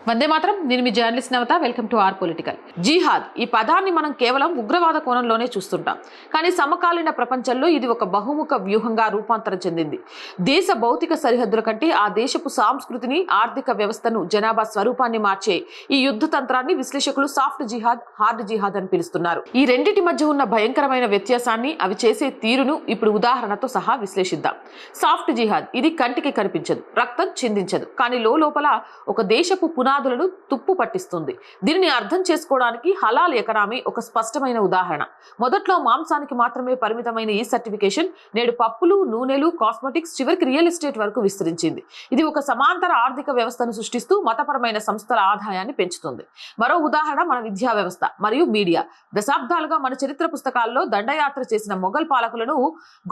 వందే మాత్రం. నేను మీ journalist Navatha. Welcome to our political. జిహాద్ ఈ పదాన్ని మనం కేవలం ఉగ్రవాద కోణంలోనే చూస్తుంటాం, కానీ సమకాలీన ప్రపంచంలో ఇది ఒక బహుముఖ వ్యూహంగా రూపాంతరం చెందింది. దేశ భౌతిక సరిహద్దుల కంటే ఆ దేశపు సంస్కృతిని, ఆర్థిక వ్యవస్థను, జనాభా స్వరూపాన్ని మార్చే ఈ యుద్ధ తంత్రాన్ని విశ్లేషకులు సాఫ్ట్ జిహాద్, హార్డ్ జిహాద్ అని పిలుస్తున్నారు. ఈ రెండిటి మధ్య ఉన్న భయంకరమైన వ్యత్యాసాన్ని, అవి చేసే తీరును ఇప్పుడు ఉదాహరణతో సహా విశ్లేషిద్దాం. సాఫ్ట్ జిహాద్ ఇది కంటికి కనిపించదు, రక్తం చిందించదు, కానీ లోపల ఒక దేశపు పునాదులను తుప్పు పట్టిస్తుంది. దీనిని అర్థం చేసుకోవడానికి హలాల్ ఎకనామీ ఒక స్పష్టమైన ఉదాహరణ. మొదట్లో మాంసానికి మాత్రమే పరిమితమైన ఈ సర్టిఫికేషన్ నేడు పప్పులు, నూనెలు, కాస్మెటిక్స్, చివరికి రియల్ ఎస్టేట్ వరకు విస్తరించింది. ఇది ఒక సమాంతర ఆర్థిక వ్యవస్థను సృష్టిస్తూ మతపరమైన సంస్థల ఆదాయాన్ని పెంచుతుంది. మరో ఉదాహరణ మన విద్యా వ్యవస్థ మరియు మీడియా. దశాబ్దాలుగా మన చరిత్ర పుస్తకాల్లో దండయాత్ర చేసిన మొఘల్ పాలకులను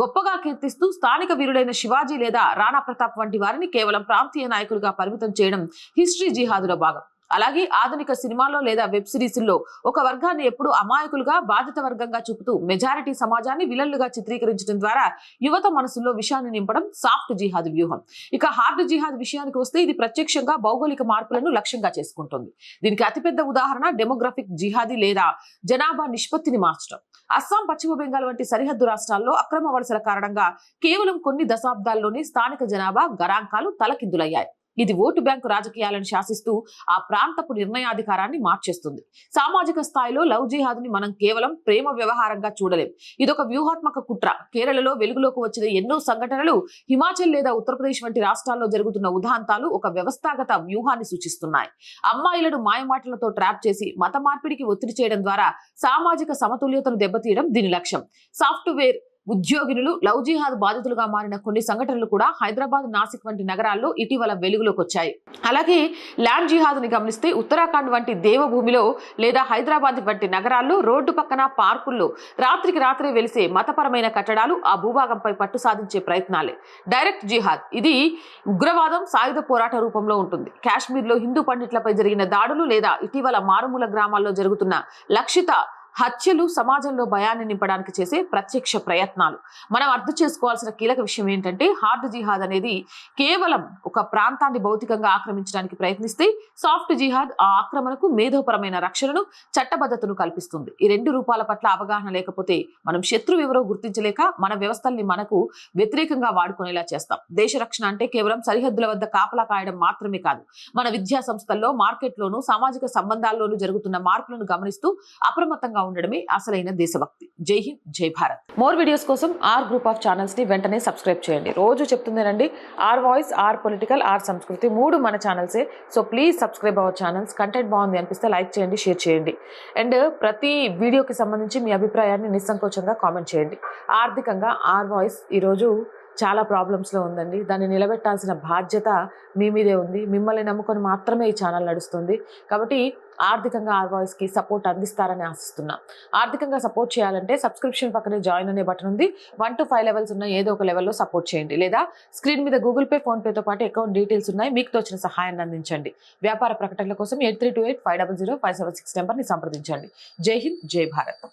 గొప్పగా కీర్తిస్తూ స్థానిక వీరుడైన శివాజీ లేదా రాణా ప్రతాప్ వంటి వారిని కేవలం ప్రాంతీయ నాయకులుగా పరిమితం చేయడం హిస్టరీ జిహాదులో భాగం. అలాగే ఆధునిక సినిమాల్లో లేదా వెబ్ సిరీస్ల్లో ఒక వర్గాన్ని ఎప్పుడూ అమాయకులుగా, బాధిత వర్గంగా చూపుతూ మెజారిటీ సమాజాన్ని విలన్లుగా చిత్రీకరించడం ద్వారా యువత మనసులో విషయాన్ని నింపడం సాఫ్ట్ జిహాద్ వ్యూహం. ఇక హార్డ్ జిహాద్ విషయానికి వస్తే ఇది ప్రత్యక్షంగా భౌగోళిక మార్పులను లక్ష్యంగా చేసుకుంటుంది. దీనికి అతిపెద్ద ఉదాహరణ డెమోగ్రఫిక్ జిహాదీ లేదా జనాభా నిష్పత్తిని మార్చడం. అస్సాం, పశ్చిమ బెంగాల్ వంటి సరిహద్దు రాష్ట్రాల్లో అక్రమ వలసల కారణంగా కేవలం కొన్ని దశాబ్దాల్లోనే స్థానిక జనాభా గణాంకాలు తలకిందులయ్యాయి. ఇది ఓటు బ్యాంకు రాజకీయాలను శాసిస్తూ ఆ ప్రాంతపు నిర్ణయాధికారాన్ని మార్చేస్తుంది. సామాజిక స్థాయిలో లవ్ జిహాద్ ని మనం కేవలం ప్రేమ వ్యవహారంగా చూడలేం. ఇదొక వ్యూహాత్మక కుట్ర. కేరళలో వెలుగులోకి వచ్చిన ఎన్నో సంఘటనలు, హిమాచల్ లేదా ఉత్తరప్రదేశ్ వంటి రాష్ట్రాల్లో జరుగుతున్న ఉదాంతాలు ఒక వ్యవస్థాగత వ్యూహాన్ని సూచిస్తున్నాయి. అమ్మాయిలను మాయమాటలతో ట్రాప్ చేసి మత మార్పిడికి ఒత్తిడి చేయడం ద్వారా సామాజిక సమతుల్యతను దెబ్బతీయడం దీని లక్ష్యం. సాఫ్ట్వేర్ ఉద్యోగినులు లవ్ జిహాద్ బాధితులుగా మారిన కొన్ని సంఘటనలు కూడా హైదరాబాద్, నాసిక్ వంటి నగరాల్లో ఇటీవల వెలుగులోకి వచ్చాయి. అలాగే ల్యాండ్ జిహాద్ ని గమనిస్తే ఉత్తరాఖండ్ వంటి దేవభూమిలో లేదా హైదరాబాద్ వంటి నగరాల్లో రోడ్డు పక్కన, పార్కుల్లో రాత్రికి రాత్రే వెలిసే మతపరమైన కట్టడాలు ఆ భూభాగంపై పట్టు సాధించే ప్రయత్నాలే. డైరెక్ట్ జిహాద్ ఇది ఉగ్రవాదం సాయుధ పోరాట రూపంలో ఉంటుంది. కాశ్మీర్లో హిందూ పండిట్లపై జరిగిన దాడులు లేదా ఇటీవల మారుమూల గ్రామాల్లో జరుగుతున్న లక్షిత హత్యలు సమాజంలో భయాన్ని నింపడానికి చేసే ప్రత్యక్ష ప్రయత్నాలు. మనం అర్థం చేసుకోవాల్సిన కీలక విషయం ఏంటంటే హార్డ్ జిహాద్ అనేది కేవలం ఒక ప్రాంతాన్ని భౌతికంగా ఆక్రమించడానికి ప్రయత్నిస్తే, సాఫ్ట్ జిహాద్ ఆ ఆక్రమణకు మేధోపరమైన రక్షణను, చట్టబద్ధతను కల్పిస్తుంది. ఈ రెండు రూపాల పట్ల అవగాహన లేకపోతే మనం శత్రువు ఎవరో గుర్తించలేక మన వ్యవస్థల్ని మనకు వ్యతిరేకంగా వాడుకునేలా చేస్తాం. దేశ రక్షణ అంటే కేవలం సరిహద్దుల వద్ద కాపలా కాయడం మాత్రమే కాదు. మన విద్యా సంస్థల్లో, మార్కెట్లోనూ, సామాజిక సంబంధాల్లోనూ జరుగుతున్న మార్పులను గమనిస్తూ అప్రమత్తంగా ఉండడమే అసలైన దేశభక్తి. జై హింద్, జై భారత్. మోర్ వీడియోస్ కోసం ఆర్ గ్రూప్ ఆఫ్ ఛానల్స్ ని వెంటనే సబ్స్క్రైబ్ చేయండి. రోజు చెప్తుందేనండి, our voice, our political, our Samskruthi, మూడు మన ఛానల్సే. So please subscribe our channels. Content బాగుంది అనిపిస్తే లైక్ చేయండి, షేర్ చేయండి. అండ్ ప్రతి వీడియోకి సంబంధించి మీ అభిప్రాయాన్ని నిస్సంకోచంగా కామెంట్ చేయండి. ఆర్థికంగా ఆర్ వాయిస్ ఈరోజు చాలా ప్రాబ్లమ్స్లో ఉందండి. దాన్ని నిలబెట్టాల్సిన బాధ్యత మీ మీదే ఉంది. మిమ్మల్ని నమ్ముకొని మాత్రమే ఈ ఛానల్ నడుస్తుంది. కాబట్టి ఆర్థికంగా ఆర్ వాయిస్కి సపోర్ట్ అందిస్తారని ఆశిస్తున్నాం. ఆర్థికంగా సపోర్ట్ చేయాలంటే సబ్స్క్రిప్షన్ పక్కనే జాయిన్ అనే బటన్ ఉంది. 1 to 5 లెవెల్స్ ఉన్న ఏదో ఒక లెవెల్లో సపోర్ట్ చేయండి. లేదా స్క్రీన్ మీద గూగుల్ పే, ఫోన్ పేతో పాటు అకౌంట్ డీటెయిల్స్ ఉన్నాయి. మీకు తోచిన సహాయాన్ని అందించండి. వ్యాపార ప్రకటనల కోసం 8328500576 నెంబర్ని సంప్రదించండి. జై హింద్, జై భారత్.